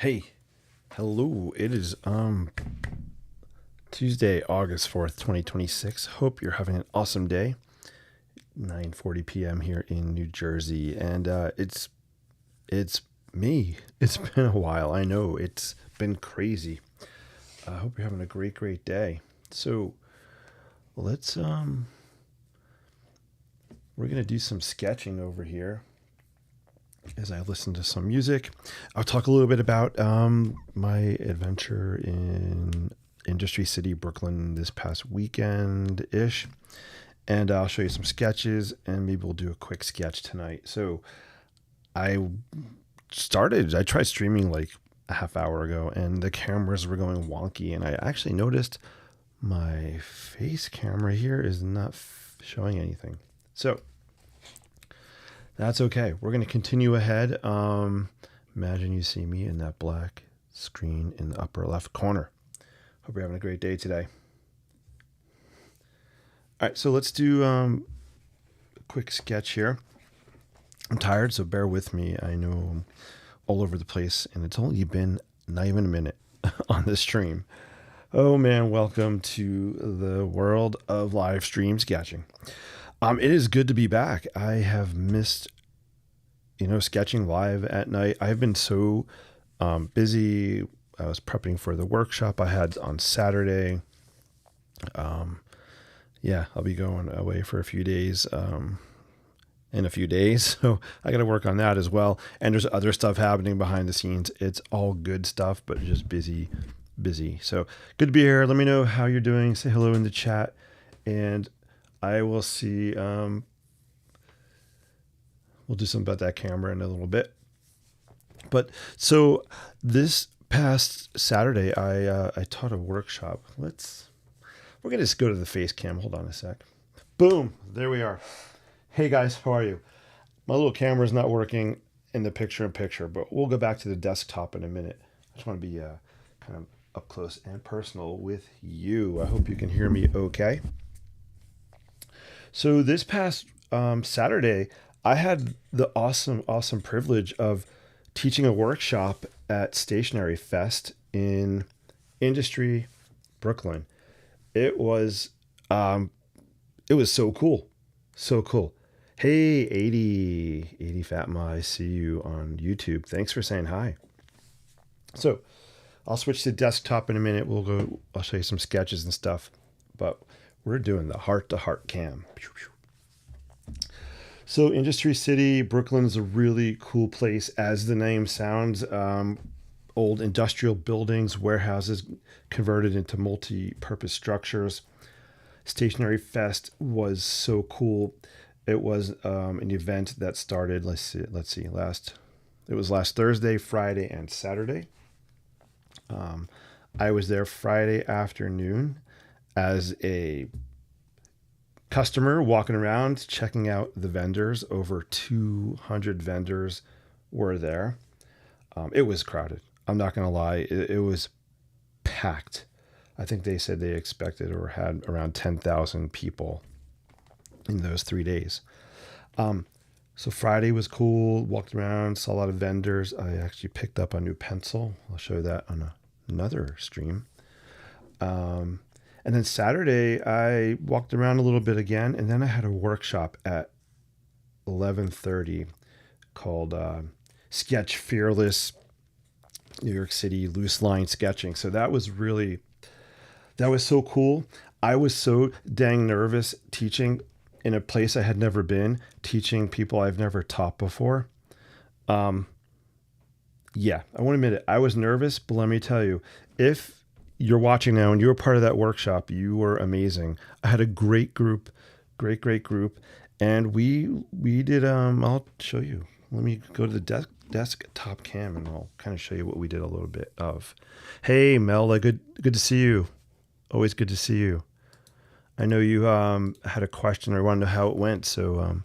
Hey, hello. It is Tuesday, August 4th, 2026. Hope you're having an awesome day. 9:40 p.m. here in New Jersey, and it's me. It's been a while. I know it's been crazy. I hope you're having a great day. So, let's we're going to do some sketching over here as I listen to some music. I'll talk a little bit about my adventure in Industry City, Brooklyn this past weekend ish. And I'll show you some sketches and maybe we'll do a quick sketch tonight. So I tried streaming like a half hour ago and the cameras were going wonky. And I actually noticed my face camera here is not showing anything. So that's okay. We're going to continue ahead. Imagine you see me in that black screen in the upper left corner. Hope you're having a great day today. All right, so let's do a quick sketch here. I'm tired, so bear with me. I know I'm all over the place, and it's only been not even a minute on this stream. Oh man, welcome to the world of live stream sketching. It is good to be back. I have missed, sketching live at night. I've been so busy. I was prepping for the workshop I had on Saturday. I'll be going away for a few days in a few days. So I got to work on that as well. And there's other stuff happening behind the scenes. It's all good stuff, but just busy. So good to be here. Let me know how you're doing. Say hello in the chat. And I will see. We'll do something about that camera in a little bit. But so this past Saturday, I taught a workshop. We're gonna just go to the face cam. Hold on a sec. Boom, there we are. Hey guys, how are you? My little camera is not working in the picture-in-picture, but we'll go back to the desktop in a minute. I just want to be kind of up close and personal with you. I hope you can hear me okay. So this past Saturday, I had the awesome privilege of teaching a workshop at Stationery Fest in Industry, Brooklyn. It was so cool. So cool. Hey, 80 Fatma, I see you on YouTube. Thanks for saying hi. So I'll switch to desktop in a minute. I'll show you some sketches and stuff, but we're doing the heart-to-heart cam. So Industry City, Brooklyn is a really cool place, as the name sounds. Old industrial buildings, warehouses converted into multi-purpose structures. Stationery Fest was so cool. It was an event that started, it was last Thursday, Friday, and Saturday. I was there Friday afternoon as a customer walking around, checking out the vendors. Over 200 vendors were there. It was crowded. I'm not going to lie. It was packed. I think they said they expected or had around 10,000 people in those 3 days. So Friday was cool. Walked around, saw a lot of vendors. I actually picked up a new pencil. I'll show that on another stream. And then Saturday, I walked around a little bit again, and then I had a workshop at 11:30 called Sketch Fearless, New York City Loose Line Sketching. So that was so cool. I was so dang nervous teaching in a place I had never been, teaching people I've never taught before. I won't admit it. I was nervous, but let me tell you, if you're watching now and you were part of that workshop, you were amazing. I had a great group, great group. And we did, I'll show you. Let me go to the desktop cam and I'll kind of show you what we did a little bit of. Hey, Mel, good to see you. Always good to see you. I know you had a question or wanted to know how it went. So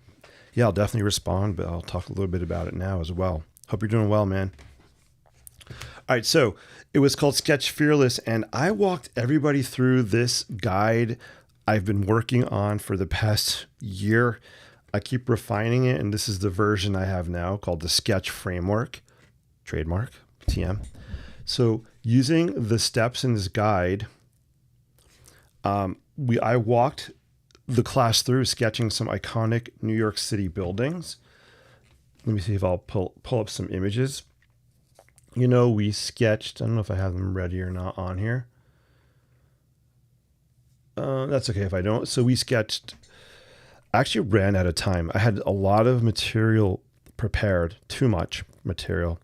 I'll definitely respond, but I'll talk a little bit about it now as well. Hope you're doing well, man. All right, so it was called Sketch Fearless, and I walked everybody through this guide I've been working on for the past year. I keep refining it, and this is the version I have now called the Sketch Framework, trademark, TM. So using the steps in this guide, I walked the class through sketching some iconic New York City buildings. Let me see if I'll pull up some images. We sketched, I don't know if I have them ready or not on here. That's okay if I don't. So we sketched, actually ran out of time. I had a lot of material prepared, too much material.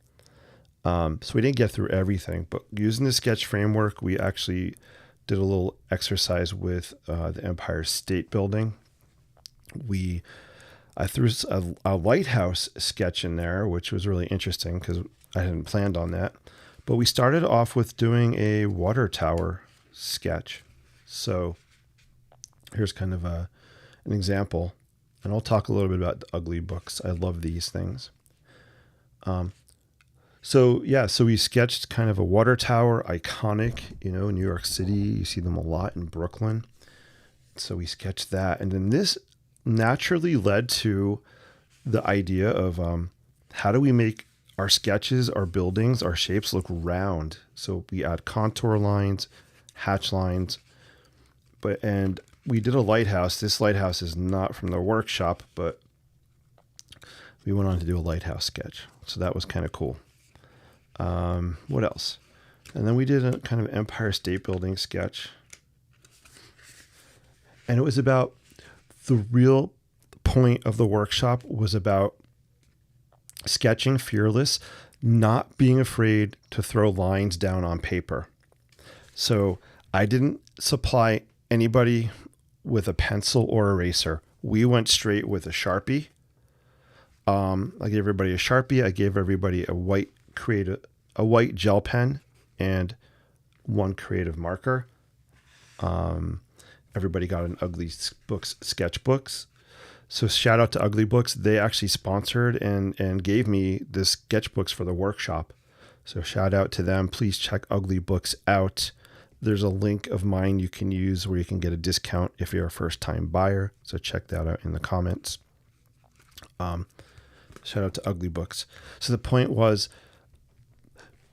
So we didn't get through everything, but using the sketch framework, we actually did a little exercise with the Empire State Building. I threw a lighthouse sketch in there, which was really interesting because I hadn't planned on that. But we started off with doing a water tower sketch. So here's kind of an example, and I'll talk a little bit about the ugly books. I love these things. So we sketched kind of a water tower, iconic, New York City. You see them a lot in Brooklyn. So we sketched that. And then this naturally led to the idea of how do we make our sketches, our buildings, our shapes look round. So we add contour lines, hatch lines. And we did a lighthouse. This lighthouse is not from the workshop, but we went on to do a lighthouse sketch. So that was kind of cool. What else? And then we did a kind of Empire State Building sketch. And it was about, the real point of the workshop was about sketching fearless, not being afraid to throw lines down on paper. So I didn't supply anybody with a pencil or eraser. We went straight with a Sharpie. I gave everybody a Sharpie. I gave everybody a white gel pen and one creative marker. Everybody got an Ugly Books sketchbooks. So shout out to Ugly Books. They actually sponsored and gave me the sketchbooks for the workshop. So shout out to them. Please check Ugly Books out. There's a link of mine you can use where you can get a discount if you're a first-time buyer. So check that out in the comments. Shout out to Ugly Books. So the point was,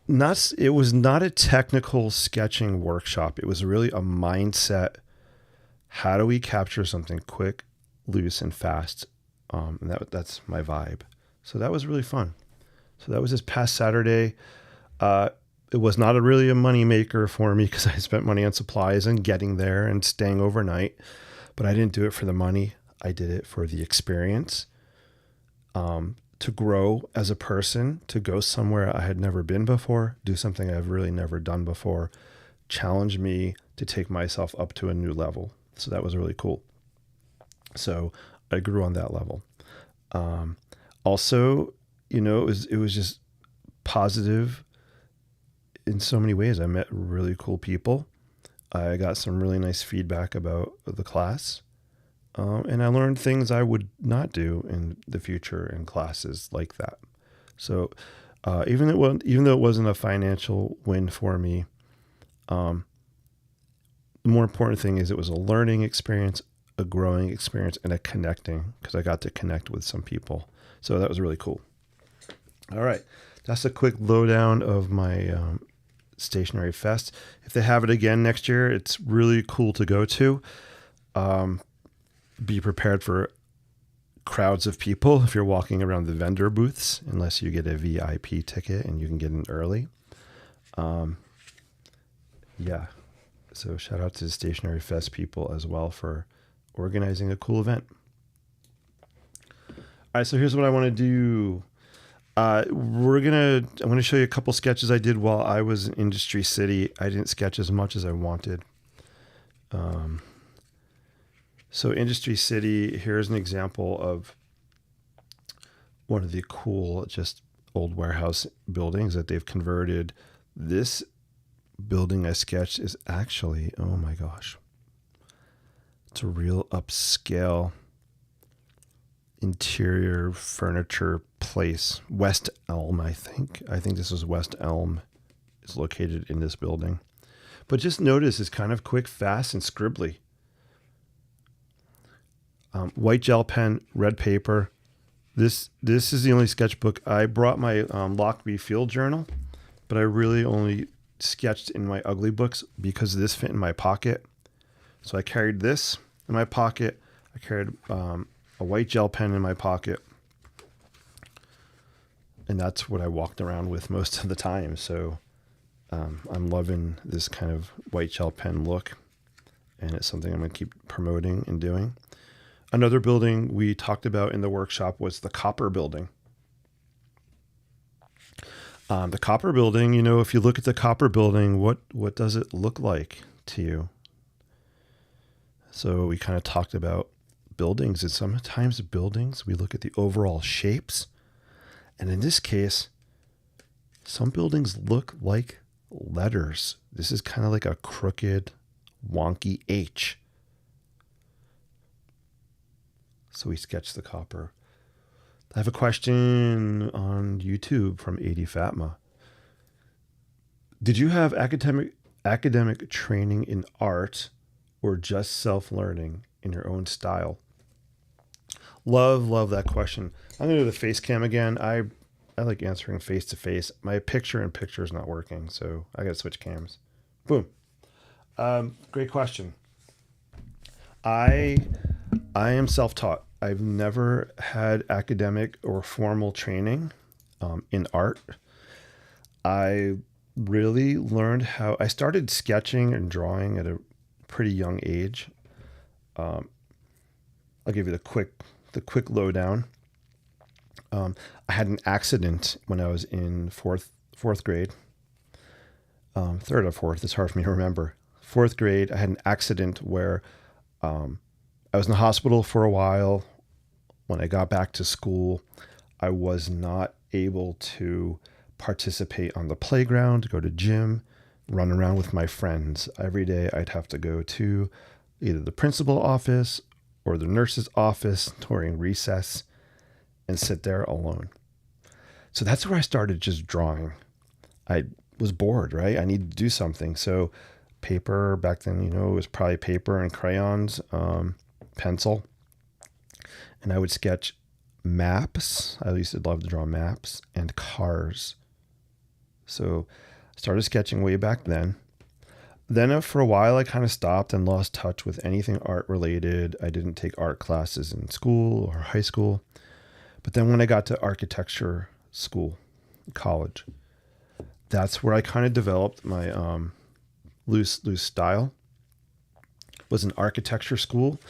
it was not a technical sketching workshop. It was really a mindset. How do we capture something quick, loose, and fast? And that's my vibe. So that was really fun. So that was this past Saturday. It was not really a money maker for me because I spent money on supplies and getting there and staying overnight. But I didn't do it for the money. I did it for the experience. To grow as a person, to go somewhere I had never been before, do something I've really never done before, challenge me to take myself up to a new level. So that was really cool. So I grew on that level. Also, it was just positive in so many ways. I met really cool people. I got some really nice feedback about the class. And I learned things I would not do in the future in classes like that. So even though it wasn't a financial win for me, the more important thing is it was a learning experience, a growing experience, and a connecting, because I got to connect with some people. So that was really cool. All right. That's a quick lowdown of my Stationery Fest. If they have it again next year, it's really cool to go to. Be prepared for crowds of people if you're walking around the vendor booths, unless you get a VIP ticket and you can get in early. Yeah. So shout out to the Stationery Fest people as well for organizing a cool event. All right. So here's what I want to do. I'm going to show you a couple sketches I did while I was in Industry City. I didn't sketch as much as I wanted. So Industry City, here's an example of one of the cool, just old warehouse buildings that they've converted. This building I sketched is actually, oh my gosh, it's a real upscale interior furniture place. West Elm, I think. I think this is West Elm. It's located in this building. But just notice it's kind of quick, fast, and scribbly. White gel pen, red paper. This is the only sketchbook. I brought my Lockby field journal but I really only sketched in my ugly books because this fit in my pocket. So I carried this in my pocket. I carried a white gel pen in my pocket. And that's what I walked around with most of the time. So I'm loving this kind of white gel pen look. And it's something I'm going to keep promoting and doing. Another building we talked about in the workshop was the Copper Building. The Copper Building, you know, if you look at the Copper Building, what does it look like to you? So we kind of talked about buildings, and sometimes buildings, we look at the overall shapes. And in this case, some buildings look like letters. This is kind of like a crooked, wonky H. So we sketched the copper. I have a question on YouTube from 80 Fatma. Did you have academic training in art or just self-learning in your own style? Love that question. I'm going to do the face cam again. I like answering face to face. My picture in picture is not working, so I got to switch cams. Boom. Great question. I am self-taught. I've never had academic or formal training in art. I really learned how I started sketching and drawing at a pretty young age. I'll give you the quick lowdown. I had an accident when I was in fourth grade. Third or fourth, it's hard for me to remember. Fourth grade, I had an accident where I was in the hospital for a while. When I got back to school, I was not able to participate on the playground, go to gym, run around with my friends. Every day I'd have to go to either the principal office or the nurse's office during recess and sit there alone. So that's where I started just drawing. I was bored, right? I needed to do something. So paper back then, you know, it was probably paper and crayons, pencil. And I would sketch maps. I used to love to draw maps and cars. So I started sketching way back then. Then for a while, I kind of stopped and lost touch with anything art related. I didn't take art classes in school or high school. But then when I got to architecture school, college, that's where I kind of developed my loose style. It was an architecture school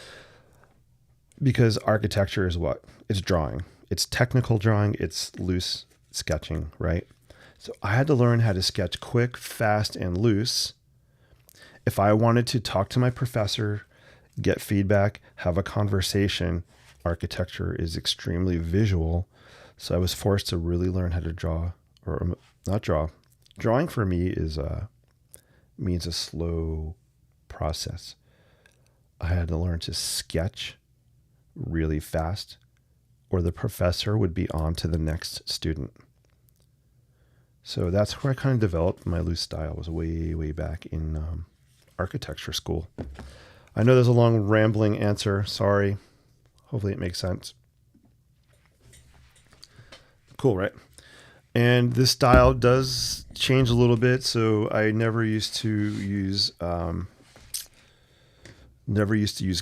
because architecture is what? It's drawing. It's technical drawing. It's loose sketching, right? So I had to learn how to sketch quick, fast, and loose. If I wanted to talk to my professor, get feedback, have a conversation, architecture is extremely visual. So I was forced to really learn how to draw, or not draw. Drawing for me means a slow process. I had to learn to sketch really fast, or the professor would be on to the next student. So that's where I kind of developed my loose style, was way back in architecture school. I know there's a long rambling answer. Sorry. Hopefully it makes sense. Cool, right? And this style does change a little bit. So I never used to use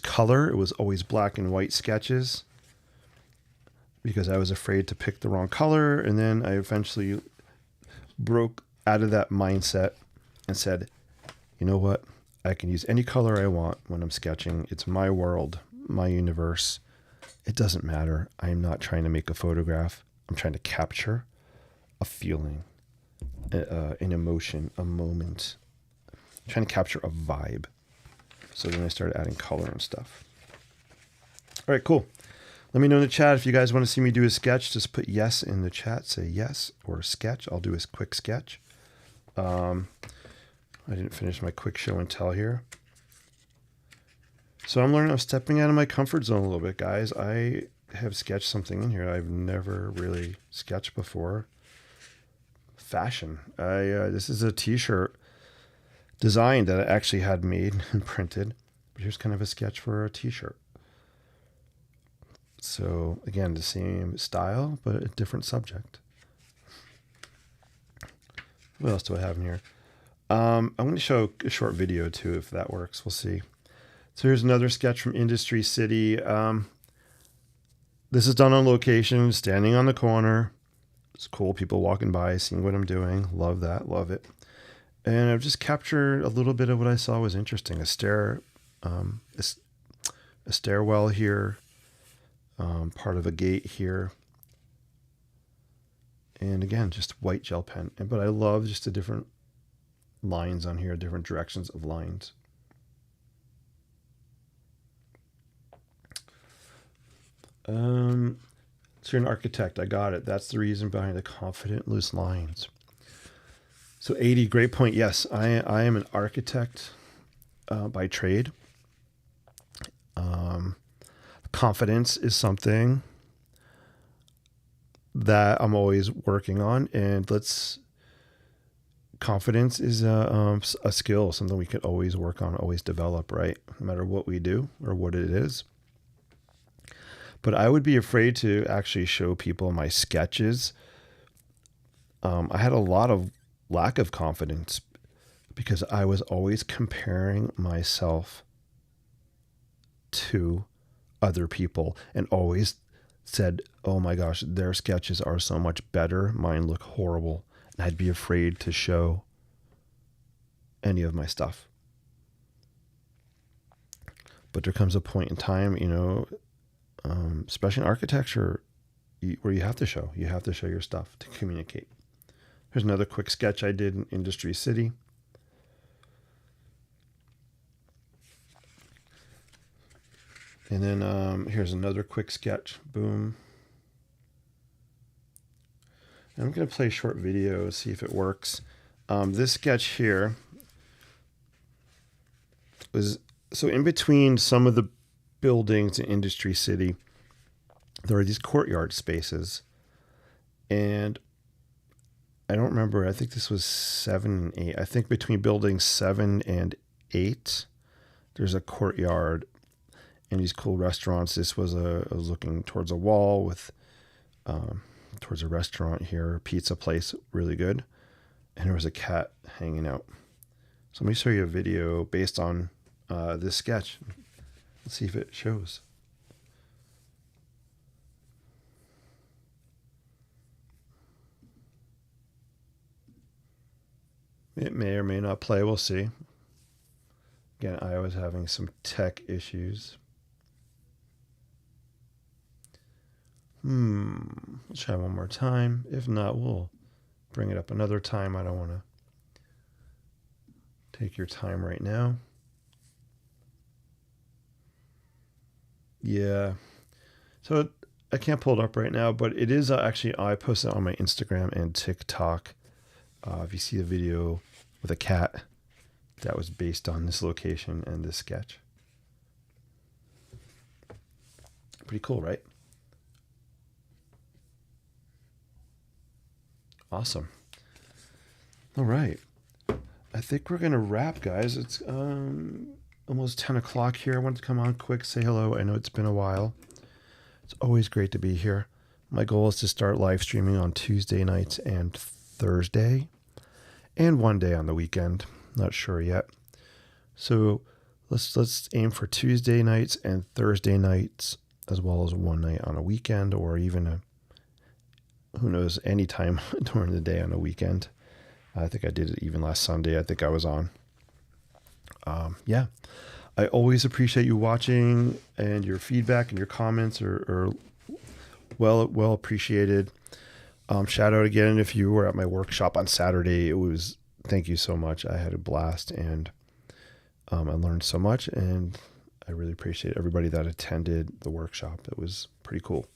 color. It was always black and white sketches because I was afraid to pick the wrong color. And then I eventually broke out of that mindset and said, you know what? I can use any color I want when I'm sketching. It's my world, my universe. It doesn't matter. I am not trying to make a photograph. I'm trying to capture a feeling, an emotion, a moment. I'm trying to capture a vibe. So then I started adding color and stuff. All right, cool. Let me know in the chat if you guys want to see me do a sketch. Just put yes in the chat. Say yes or sketch. I'll do a quick sketch. I didn't finish my quick show and tell here. So I'm stepping out of my comfort zone a little bit, guys. I have sketched something in here I've never really sketched before. Fashion. This is a t-shirt design that I actually had made and printed. But here's kind of a sketch for a t-shirt. So again, the same style, but a different subject. What else do I have in here? I'm going to show a short video too, if that works. We'll see. So here's another sketch from Industry City. This is done on location, standing on the corner. It's cool. People walking by, seeing what I'm doing. Love that. Love it. And I've just captured a little bit of what I saw was interesting. A stairwell here, part of a gate here. And again, just white gel pen. But I love just the different lines on here, different directions of lines. So you're an architect. I got it. That's the reason behind the confident loose lines. So 80, great point. Yes, I am an architect by trade. Confidence is something that I'm always working on, and confidence is a skill, something we could always work on, always develop, right? No matter what we do or what it is. But I would be afraid to actually show people my sketches. I had a lot of lack of confidence because I was always comparing myself to other people and always said, oh my gosh, their sketches are so much better. Mine look horrible. And I'd be afraid to show any of my stuff. But there comes a point in time, especially in architecture, where you have to show your stuff to communicate. Here's another quick sketch I did in Industry City. And then here's another quick sketch. Boom. And I'm going to play a short video, see if it works. This sketch here was, so in between some of the buildings in Industry City, there are these courtyard spaces. And I don't remember, I think this was 7 and 8. I think between buildings 7 and 8, there's a courtyard and these cool restaurants. This was I was looking towards a wall with, towards a restaurant here, pizza place, really good. And there was a cat hanging out. So let me show you a video based on this sketch. Let's see if it shows. It may or may not play. We'll see. Again, I was having some tech issues. Let's try one more time. If not, we'll bring it up another time. I don't want to take your time right now. Yeah. So I can't pull it up right now, but it is actually, I posted it on my Instagram and TikTok. If you see the video with a cat, that was based on this location and this sketch. Pretty cool, right? Awesome. All right. I think we're going to wrap, guys. It's almost 10 o'clock here. I wanted to come on quick, say hello. I know it's been a while. It's always great to be here. My goal is to start live streaming on Tuesday nights and Thursday, and one day on the weekend. Not sure yet. So let's aim for Tuesday nights and Thursday nights, as well as one night on a weekend, or even who knows, any time during the day on a weekend. I think I did it even last Sunday. I think I was on. Yeah, I always appreciate you watching, and your feedback and your comments are well appreciated. Shout out again if you were at my workshop on Saturday. Thank you so much. I had a blast, and I learned so much, and I really appreciate everybody that attended the workshop. It was pretty cool.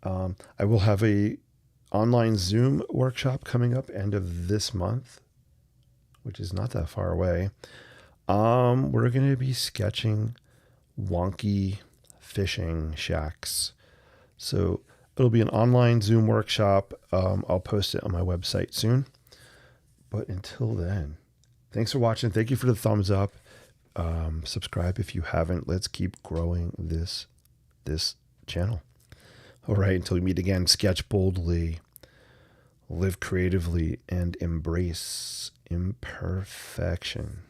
I will have a online Zoom workshop coming up end of this month, which is not that far away. We're going to be sketching wonky fishing shacks. So it'll be an online Zoom workshop. I'll post it on my website soon. But until then, thanks for watching. Thank you for the thumbs up. Subscribe if you haven't. Let's keep growing this channel. All right, until we meet again, sketch boldly, live creatively, and embrace imperfection.